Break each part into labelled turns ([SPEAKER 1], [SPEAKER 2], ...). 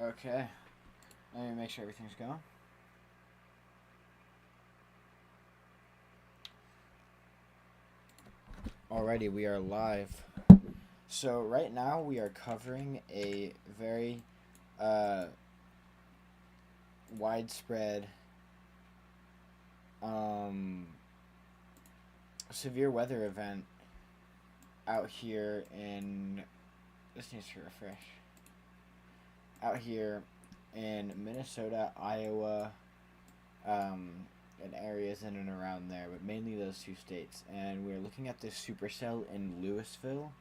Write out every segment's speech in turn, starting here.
[SPEAKER 1] Okay. Let me make sure everything's going. Alrighty, we are live. So right now we are covering a very widespread severe weather event out here in this needs to refresh. Out here in Minnesota, Iowa, and areas in and around there, but mainly those two states. And we're looking at this supercell in Louisville,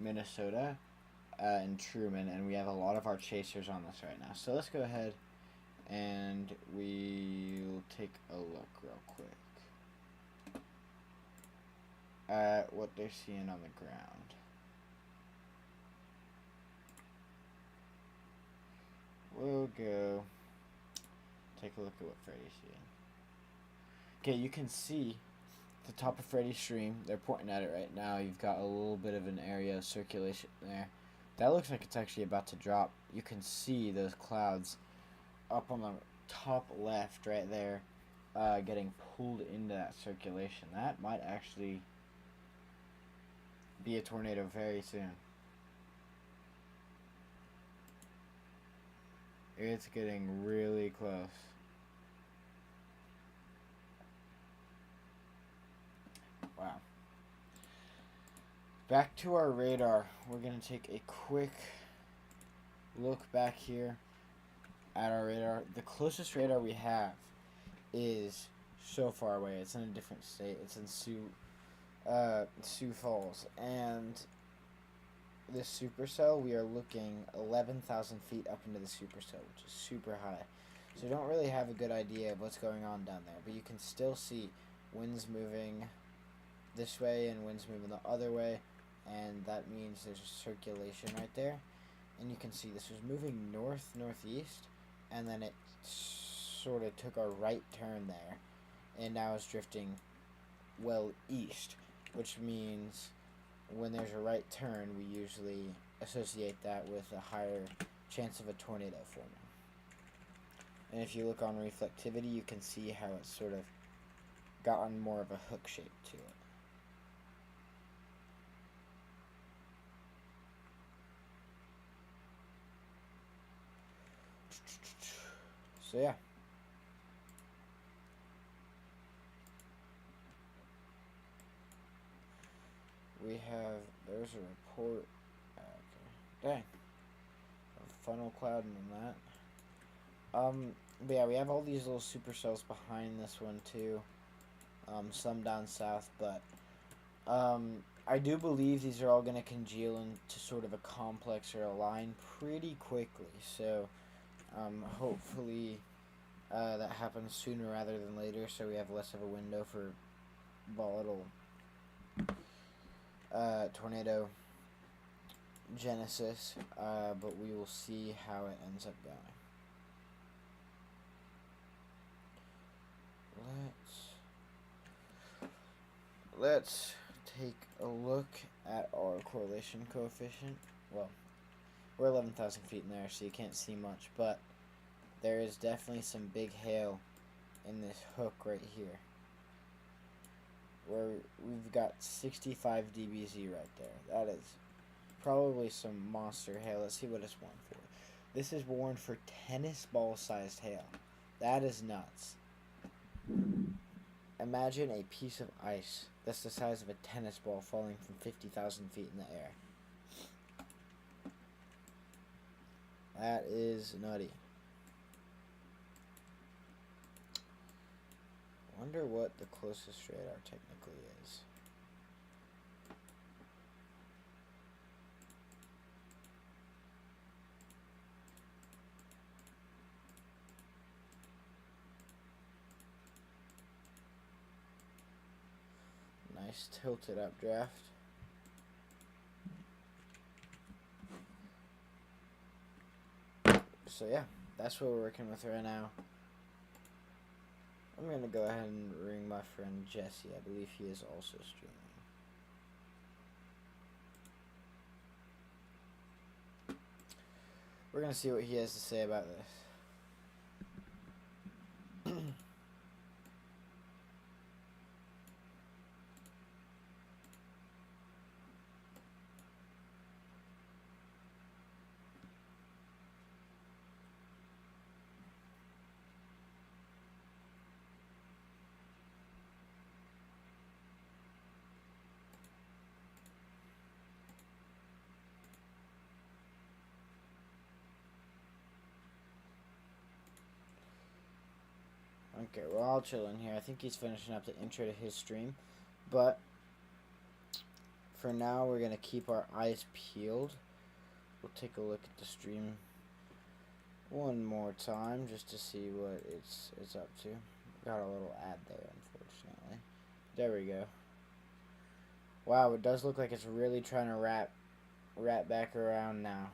[SPEAKER 1] Minnesota, and Truman, and we have a lot of our chasers on this right now. So let's go ahead and we'll take a look real quick at what they're seeing on the ground. We'll go take a look at what Freddy's seeing. Okay, you can see the top of Freddy's stream. They're pointing at it right now. You've got a little bit of an area of circulation there. That looks like it's actually about to drop. You can see those clouds up on the top left right there getting pulled into that circulation. That might actually be a tornado very soon. It's getting really close. Wow. Back to our radar. We're going to take a quick look back here at our radar. The closest radar we have is so far away. It's in a different state. It's in Sioux Falls. And this supercell, we are looking 11,000 feet up into the supercell, which is super high. So you don't really have a good idea of what's going on down there. But you can still see winds moving this way and winds moving the other way. And that means there's a circulation right there. And you can see this was moving northeast. And then it sort of took a right turn there. And now it's drifting well east. Which means when there's a right turn, we usually associate that with a higher chance of a tornado forming. And if you look on reflectivity, you can see how it's sort of gotten more of a hook shape to it. So yeah. We have, there's a report, okay, dang, a funnel cloud and that. But yeah, we have all these little supercells behind this one too, some down south, but, I do believe these are all going to congeal into sort of a complex or a line pretty quickly, so, hopefully, that happens sooner rather than later, so we have less of a window for volatile tornado genesis, but we will see how it ends up going. Let's take a look at our correlation coefficient. Well, we're 11,000 feet in there, so you can't see much, but there is definitely some big hail in this hook right here, where we've got 65 dBz right there. That is probably some monster hail. Let's see what it's warned for. This is warned for tennis ball sized hail. That is nuts. Imagine a piece of ice that's the size of a tennis ball falling from 50,000 feet in the air. That is nutty. Wonder what the closest radar technically is. Nice tilted updraft. So yeah, that's what we're working with right now. I'm going to go ahead and ring my friend Jesse. I believe he is also streaming. We're gonna see what he has to say about this. Okay, we're all chilling here. I think he's finishing up the intro to his stream. But for now, we're going to keep our eyes peeled. We'll take a look at the stream one more time just to see what it's up to. Got a little ad there, unfortunately. There we go. Wow, it does look like it's really trying to wrap back around now.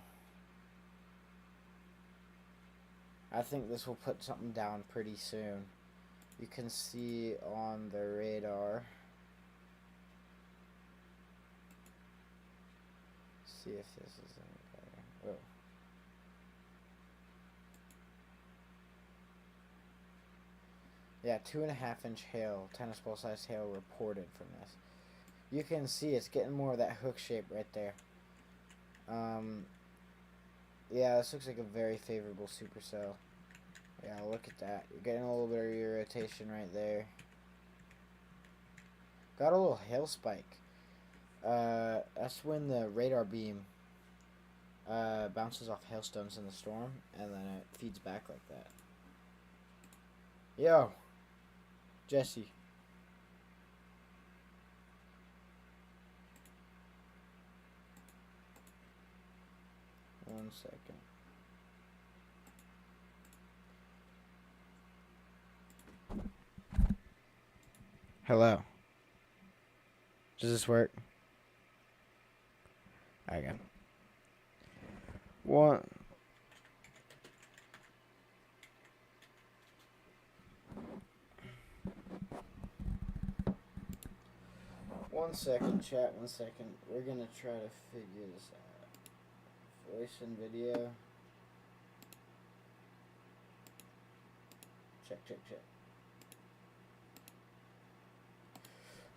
[SPEAKER 1] I think this will put something down pretty soon. You can see on the radar. See if this is any better. Whoa. Yeah, 2.5-inch hail, tennis ball sized hail reported from this. You can see it's getting more of that hook shape right there. Yeah, this looks like a very favorable supercell. Yeah, look at that. You're getting a little bit of your rotation right there. Got a little hail spike. That's when the radar beam bounces off hailstones in the storm, and then it feeds back like that. Yo, Jesse. One second. Hello. Does this work? Okay. One. One second, chat. 1 second. We're gonna try to figure this out. Voice and video. Check.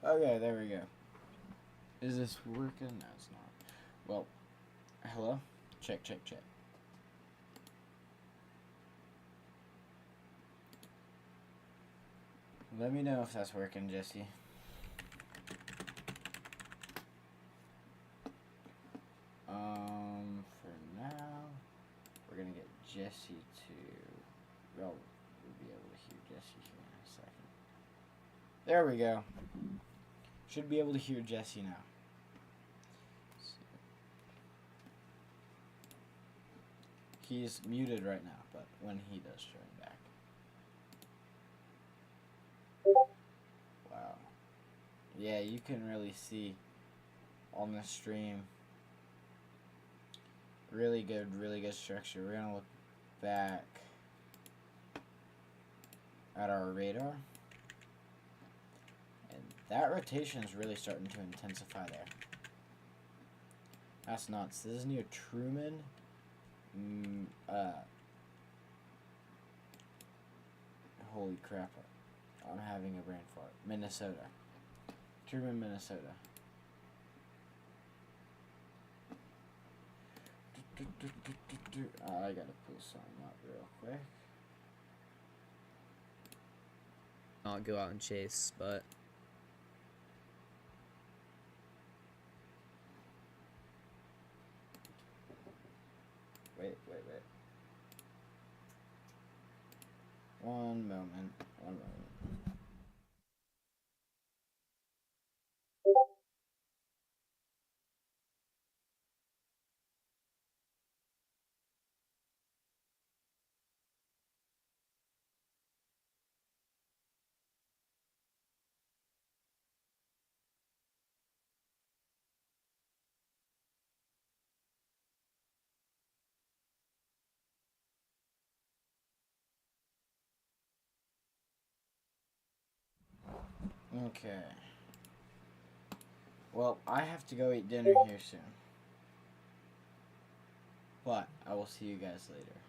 [SPEAKER 1] Okay, there we go. Is this working? No, it's not. Well, hello? Check. Let me know if that's working, Jesse. For now, we're gonna get Jesse to... Well, we'll be able to hear Jesse here in a second. There we go. Should be able to hear Jesse now. He's muted right now, but when he does join back. Wow. Yeah, you can really see on the stream. Really good structure. We're gonna look back at our radar. And that rotation is really starting to intensify there. That's nuts. This is near Truman. Holy crap. I'm having a brain fart. Minnesota. Truman, Minnesota. I gotta pull something up real quick.
[SPEAKER 2] Not go out and chase, but
[SPEAKER 1] Wait. One moment. Okay. Well, I have to go eat dinner here soon. But I will see you guys later.